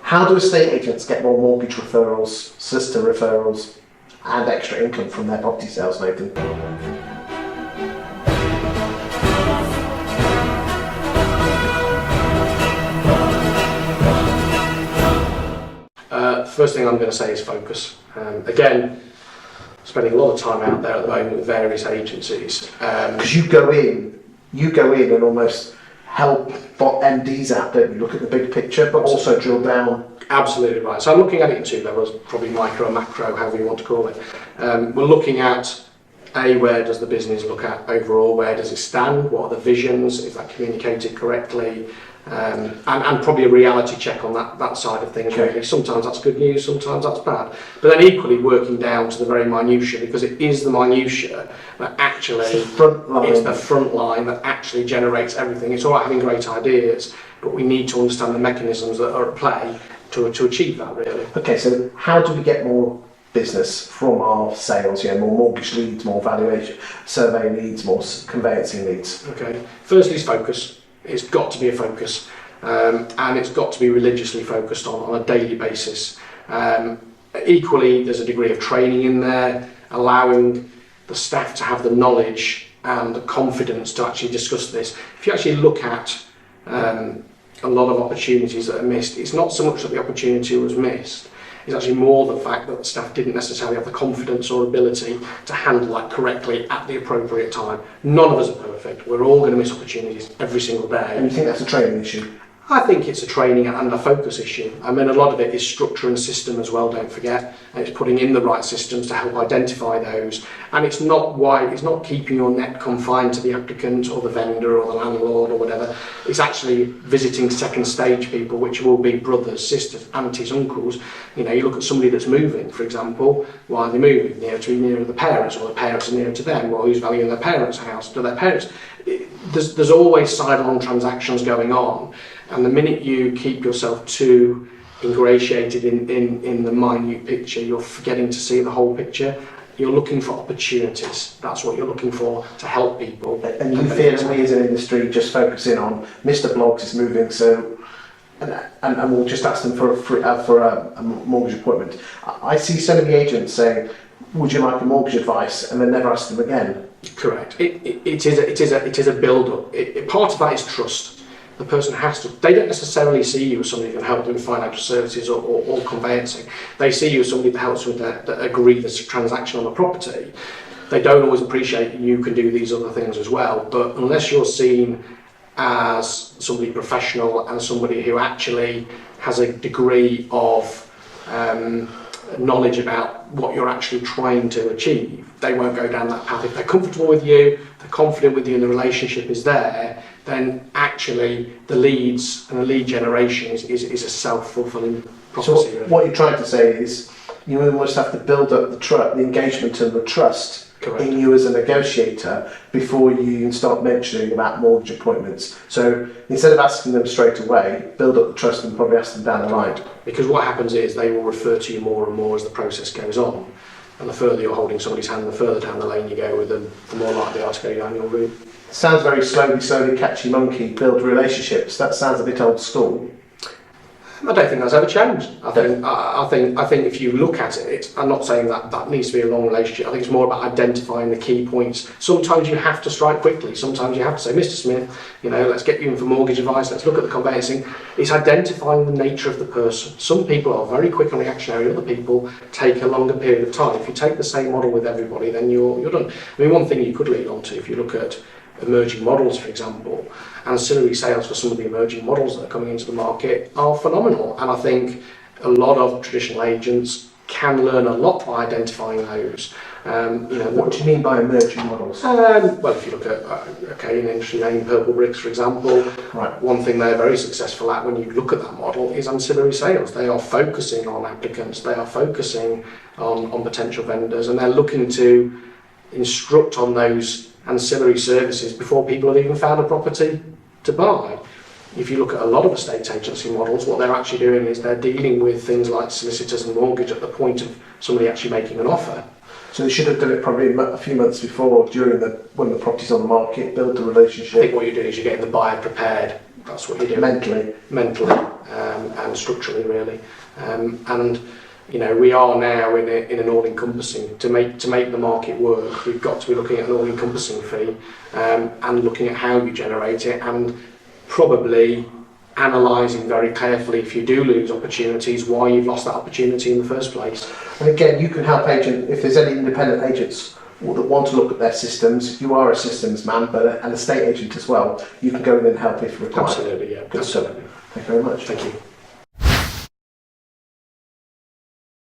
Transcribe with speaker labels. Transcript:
Speaker 1: How do estate agents get more mortgage referrals, solicitor referrals, and extra income from their property sales, Nathan?
Speaker 2: First thing I'm going to say is focus. Again, spending a lot of time out there at the moment with various agencies.
Speaker 1: Because you go in and almost help MDs out, don't you? Look at the big picture, but also drill down.
Speaker 2: Absolutely right. So I'm looking at it in two levels, probably micro and macro, however you want to call it. We're looking at where does the business look at overall, where does it stand, what are the visions, is that communicated correctly, and probably a reality check on that side of things. Really, sometimes that's good news, sometimes that's bad, but then equally working down to the very minutiae, because it is the minutiae that actually it's the front line that actually generates everything. It's all right having great ideas, but we need to understand the mechanisms that are at play to achieve that, really.
Speaker 1: Okay, so how do we get more business from our sales? More mortgage leads, more valuation, survey leads, more conveyancing leads.
Speaker 2: Okay, firstly is focus. It's got to be a focus, and it's got to be religiously focused on a daily basis. Equally, there's a degree of training in there, allowing the staff to have the knowledge and the confidence to actually discuss this. If you actually look at a lot of opportunities that are missed, it's not so much that the opportunity was missed, it's actually more the fact that the staff didn't necessarily have the confidence or ability to handle that correctly at the appropriate time. None of us are perfect. We're all going to miss opportunities every single day.
Speaker 1: And you think that's a training issue?
Speaker 2: I think it's a training and a focus issue. I mean, a lot of it is structure and system as well, don't forget. And it's putting in the right systems to help identify those. And it's not keeping your net confined to the applicant or the vendor or the landlord or whatever. It's actually visiting second stage people, which will be brothers, sisters, aunties, uncles. You look at somebody that's moving, for example. Why are they moving? Nearer to the parents, or the parents are nearer to them, or who's valuing their parents' house? Do their parents? There's always side-on transactions going on. And the minute you keep yourself too ingratiated in the minute picture, you're forgetting to see the whole picture. You're looking for opportunities. That's what you're looking for, to help people.
Speaker 1: And you feel, as we as an industry, just focusing on Mr. Bloggs is moving, so and we'll just ask them for a mortgage appointment. I see so many agents saying, "Would you like a mortgage advice?" and then never ask them again.
Speaker 2: Correct. It is a build-up. Part of that is trust. The person has to. They don't necessarily see you as somebody who can help them with financial services or conveyancing. They see you as somebody that helps with that agree the transaction on the property. They don't always appreciate you can do these other things as well. But unless you're seen as somebody professional and somebody who actually has a degree of knowledge about what you're actually trying to achieve, they won't go down that path. If they're comfortable with you, they're confident with you, and the relationship is there, then actually the leads and the lead generation is a self-fulfilling prophecy.
Speaker 1: So what you're trying to say is you almost have to build up the engagement and the trust. Correct. In you as a negotiator before you even start mentioning about mortgage appointments. So instead of asking them straight away, build up the trust and probably ask them down the line.
Speaker 2: Because what happens is they will refer to you more and more as the process goes on. And the further you're holding somebody's hand, the further down the lane you go with them, the more likely they are to go down your route.
Speaker 1: Sounds very slowly, catchy monkey, build relationships. That sounds a bit old school.
Speaker 2: I don't think that's ever changed. I think if you look at it, I'm not saying that needs to be a long relationship. I think it's more about identifying the key points. Sometimes you have to strike quickly. Sometimes you have to say, Mr. Smith, let's get you in for mortgage advice. Let's look at the conveyancing. It's identifying the nature of the person. Some people are very quick and reactionary. Other people take a longer period of time. If you take the same model with everybody, then you're done. I mean, one thing you could lead on to, if you look at emerging models, for example, ancillary sales for some of the emerging models that are coming into the market are phenomenal, and I think a lot of traditional agents can learn a lot by identifying those.
Speaker 1: What do you mean by emerging models?
Speaker 2: Well, if you look at an industry name, Purple Bricks, for example,
Speaker 1: right.
Speaker 2: One thing they're very successful at when you look at that model is ancillary sales. They are focusing on applicants, they are focusing on potential vendors, and they're looking to instruct on those ancillary services before people have even found a property to buy. If you look at a lot of estate agency models, what they're actually doing is they're dealing with things like solicitors and mortgage at the point of somebody actually making an offer.
Speaker 1: So they should have done it probably a few months before, when the property's on the market, build the relationship.
Speaker 2: I think what you're doing is you're getting the buyer prepared. That's what you're doing.
Speaker 1: Mentally.
Speaker 2: and structurally really. And you know, we are now in an all-encompassing, to make the market work, we've got to be looking at an all-encompassing fee, and looking at how you generate it, and probably analysing very carefully, if you do lose opportunities, why you've lost that opportunity in the first place.
Speaker 1: And again, you can help if there's any independent agents that want to look at their systems. You are a systems man, but an estate agent as well. You can go in and help if required.
Speaker 2: Absolutely, yeah.
Speaker 1: Good
Speaker 2: Absolutely.
Speaker 1: stuff. Thank you very much.
Speaker 2: Thank you.